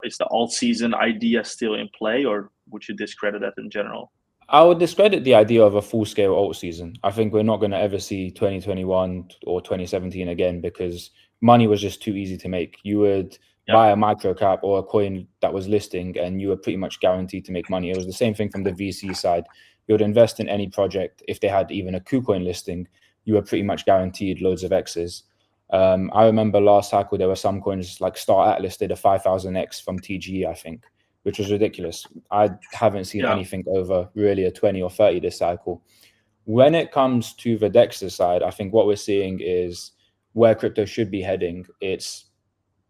is the alt season idea still in play, or would you discredit that in general? I would discredit the idea of a full-scale alt season. I think we're not going to ever see 2021 or 2017 again because money was just too easy to make. You would buy a micro cap or a coin that was listing and you were pretty much guaranteed to make money. It was the same thing from the VC side. You would invest in any project. If they had even a KuCoin listing, you were pretty much guaranteed loads of X's. I remember last cycle, there were some coins like Star Atlas did a 5,000X from TGE, I think, which was ridiculous. I haven't seen anything over really a 20 or 30 this cycle. When it comes to the DEX side, I think what we're seeing is where crypto should be heading. It's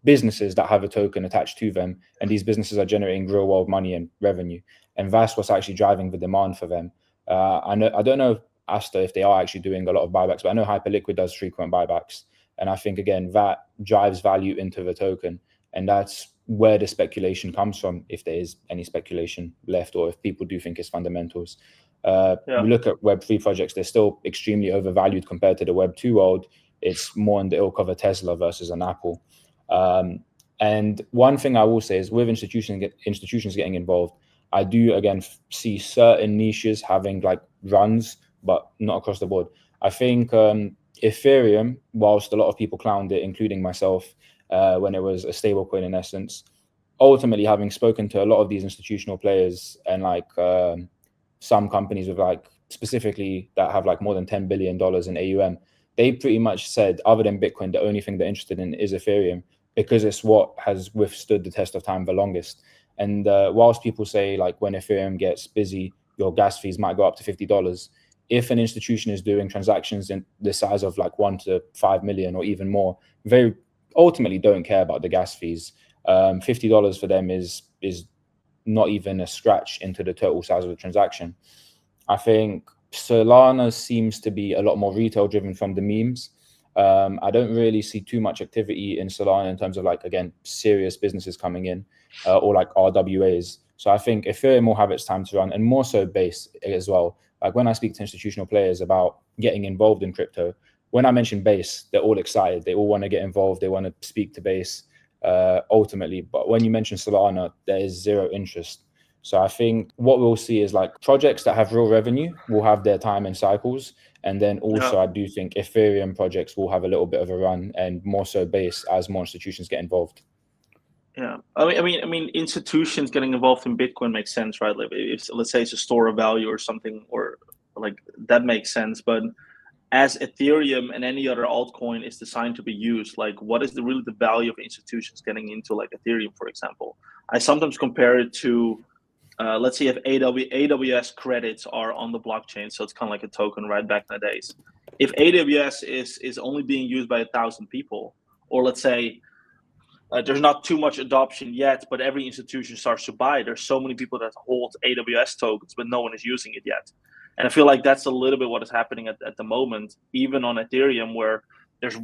businesses that have a token attached to them, and these businesses are generating real world money and revenue. And that's what's actually driving the demand for them. I don't know Asta if they are actually doing a lot of buybacks, but I know Hyperliquid does frequent buybacks. And I think, again, that drives value into the token. And that's where the speculation comes from, if there is any speculation left, or if people do think it's fundamentals. We look at Web3 projects, they're still extremely overvalued compared to the Web2 world. It's more in the ilk of a Tesla versus an Apple. And one thing I will say is with institutions getting involved, I do, again, see certain niches having like runs, but not across the board. I think Ethereum, whilst a lot of people clowned it, including myself, when it was a stable coin in essence, ultimately having spoken to a lot of these institutional players and like some companies with like specifically that have like more than $10 billion in AUM, they pretty much said, other than Bitcoin, the only thing they're interested in is Ethereum because it's what has withstood the test of time the longest. And whilst people say like when Ethereum gets busy, your gas fees might go up to $50. If an institution is doing transactions in the size of like 1 to 5 million or even more, they ultimately don't care about the gas fees. $50 for them is not even a scratch into the total size of the transaction. I think Solana seems to be a lot more retail driven from the memes. I don't really see too much activity in Solana in terms of like, again, serious businesses coming in or like RWAs. So I think Ethereum will have its time to run, and more so Base as well. Like when I speak to institutional players about getting involved in crypto, when I mention Base, they're all excited. They all want to get involved. They want to speak to Base ultimately. But when you mention Solana, there is zero interest. So I think what we'll see is like projects that have real revenue will have their time and cycles. And then also I do think Ethereum projects will have a little bit of a run, and more so Base as more institutions get involved. Yeah, I mean, institutions getting involved in Bitcoin makes sense, right? Like, if let's say it's a store of value or something, or like that makes sense. But as Ethereum and any other altcoin is designed to be used, like what is really the value of institutions getting into like Ethereum, for example? I sometimes compare it to, let's say if AWS credits are on the blockchain, so it's kind of like a token, right? Back in the days, if AWS is only being used by 1,000 people, or let's say there's not too much adoption yet, but every institution starts to buy. There's so many people that hold AWS tokens, but no one is using it yet. And I feel like that's a little bit what is happening at the moment, even on Ethereum, where there's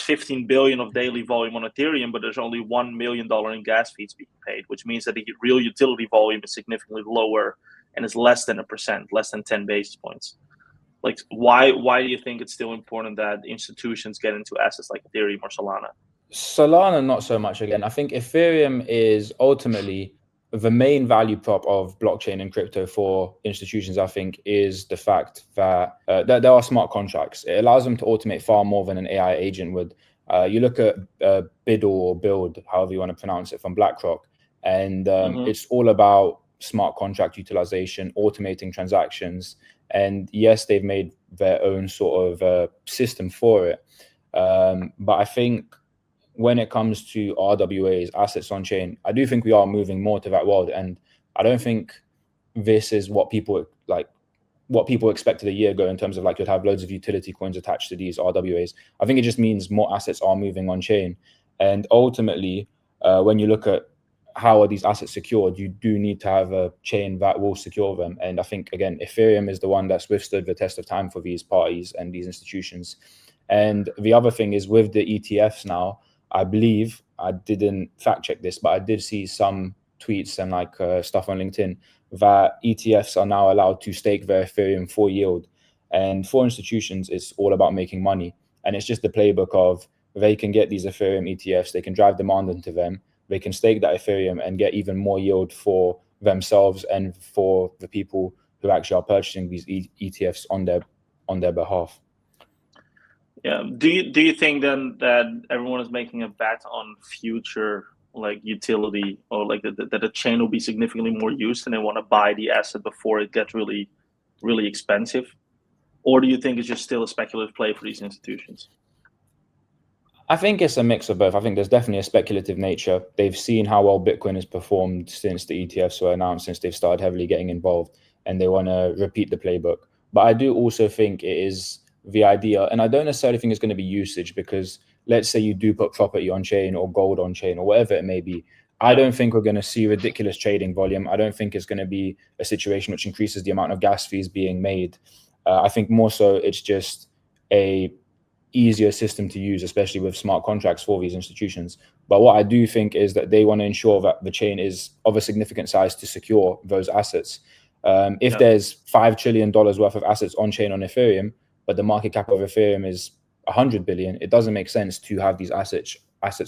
15 billion of daily volume on Ethereum, but there's only $1 million in gas fees being paid, which means that the real utility volume is significantly lower and is less than 1%, less than 10 basis points. Like, why do you think it's still important that institutions get into assets like Ethereum or Solana? Solana, not so much. Again, I think Ethereum is ultimately the main value prop of blockchain and crypto for institutions. I think is the fact that there are smart contracts. It allows them to automate far more than an AI agent would. You look at Biddle or Build, however you want to pronounce it, from BlackRock, and it's all about smart contract utilization, automating transactions. And yes, they've made their own sort of system for it. But I think when it comes to RWAs, assets on chain, I do think we are moving more to that world. And I don't think this is what people expected a year ago in terms of like you'd have loads of utility coins attached to these RWAs. I think it just means more assets are moving on chain. And ultimately, when you look at how are these assets secured, you do need to have a chain that will secure them. And I think, again, Ethereum is the one that's withstood the test of time for these parties and these institutions. And the other thing is with the ETFs now, I believe, I didn't fact check this, but I did see some tweets and like stuff on LinkedIn that ETFs are now allowed to stake their Ethereum for yield. And for institutions, it's all about making money. And it's just the playbook of they can get these Ethereum ETFs, they can drive demand into them, they can stake that Ethereum and get even more yield for themselves and for the people who actually are purchasing these ETFs on their behalf. Yeah. Do you think then that everyone is making a bet on future like utility, or like that the chain will be significantly more used and they want to buy the asset before it gets really, really expensive? Or do you think it's just still a speculative play for these institutions? I think it's a mix of both. I think there's definitely a speculative nature. They've seen how well Bitcoin has performed since the ETFs were announced, since they've started heavily getting involved, and they want to repeat the playbook. But I do also think it is the idea, and I don't necessarily think it's going to be usage, because let's say you do put property on chain or gold on chain or whatever it may be. I don't think we're going to see ridiculous trading volume. I don't think it's going to be a situation which increases the amount of gas fees being made. I think more so it's just a easier system to use, especially with smart contracts for these institutions. But what I do think is that they want to ensure that the chain is of a significant size to secure those assets. If there's $5 trillion worth of assets on chain on Ethereum, but the market cap of Ethereum is 100 billion, it doesn't make sense to have these assets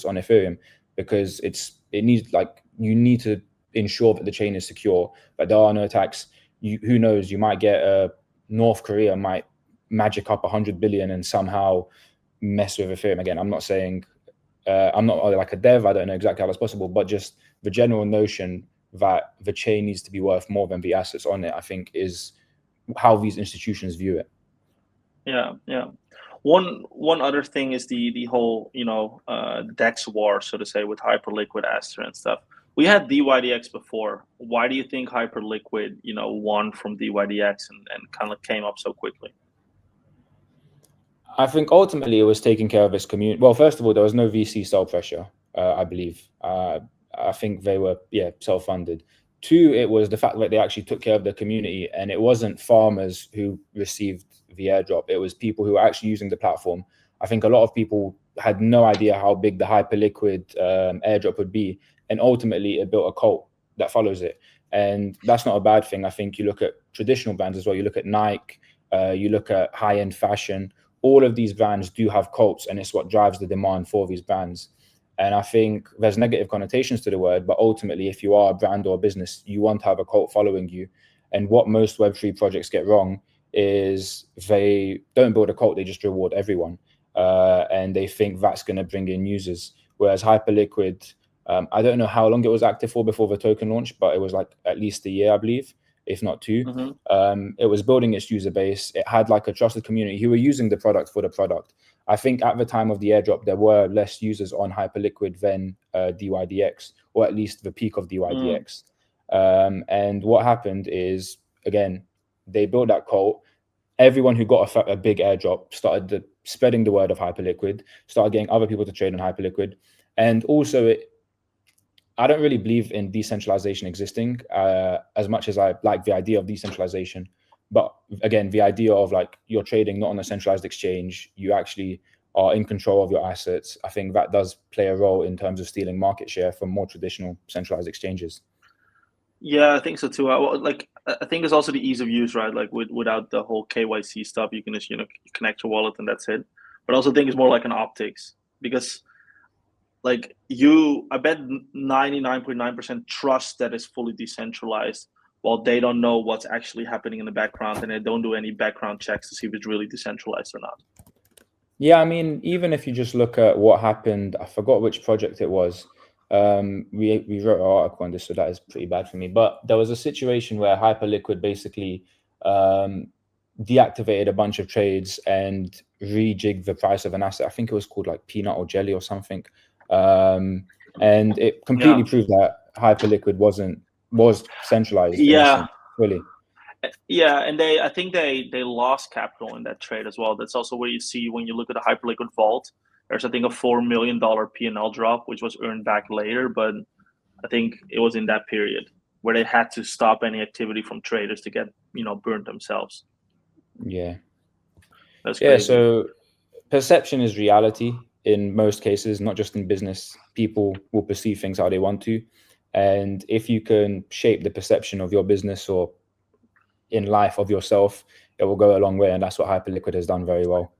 on Ethereum, because you need to ensure that the chain is secure, but there are no attacks. Who knows, you might get North Korea might magic up 100 billion and somehow mess with Ethereum again. I'm not saying, I'm not like a dev, I don't know exactly how that's possible, but just the general notion that the chain needs to be worth more than the assets on it, I think, is how these institutions view it. Yeah. One other thing is the whole DEX war, so to say, with Hyperliquid, Aster, and stuff. We had DYDX before. Why do you think Hyperliquid won from DYDX and kind of came up so quickly? I think ultimately it was taking care of its community. Well, first of all, there was no VC sell pressure, I believe. I think they were, self-funded. Two, it was the fact that they actually took care of their community, and it wasn't farmers who received the airdrop. It was people who were actually using the platform. I think a lot of people had no idea how big the Hyperliquid airdrop would be, and ultimately it built a cult that follows it. And that's not a bad thing. I think you look at traditional brands as well. You look at Nike, you look at high-end fashion. All of these brands do have cults, and it's what drives the demand for these brands. And I think there's negative connotations to the word, but ultimately, if you are a brand or a business, you want to have a cult following you. And what most Web3 projects get wrong is they don't build a cult, they just reward everyone. And they think that's going to bring in users. Whereas Hyperliquid, I don't know how long it was active for before the token launch, but it was like at least a year, I believe, if not two. It was building its user base. It had like a trusted community who were using the product for the product. I think at the time of the airdrop, there were less users on Hyperliquid than DYDX, or at least the peak of DYDX. And what happened is, again, they built that cult. Everyone who got a big airdrop started spreading the word of Hyperliquid, started getting other people to trade on Hyperliquid. And also, I don't really believe in decentralization existing as much as I like the idea of decentralization. But again, the idea of like you're trading not on a centralized exchange, you actually are in control of your assets. I think that does play a role in terms of stealing market share from more traditional centralized exchanges. Yeah, I think so too. I think it's also the ease of use, right? Like without the whole KYC stuff, you can just connect your wallet and that's it. But I also think it's more like an optics, because like I bet 99.9% trust that it's fully decentralized, while they don't know what's actually happening in the background, and they don't do any background checks to see if it's really decentralized or not. Yeah, I mean, even if you just look at what happened, I forgot which project it was. We wrote an article on this, so that is pretty bad for me. But there was a situation where Hyperliquid basically deactivated a bunch of trades and rejigged the price of an asset. I think it was called like peanut or jelly or something. And it completely proved that Hyperliquid was centralized in a sense, really. Yeah, and I think they lost capital in that trade as well. That's also where you see when you look at the Hyperliquid vault, there's I think a $4 million P&L drop, which was earned back later, but I think it was in that period where they had to stop any activity from traders to get burned themselves. Yeah, that's crazy. So perception is reality in most cases, not just in business. People will perceive things how they want to, and if you can shape the perception of your business or in life of yourself, it will go a long way, and that's what Hyperliquid has done very well.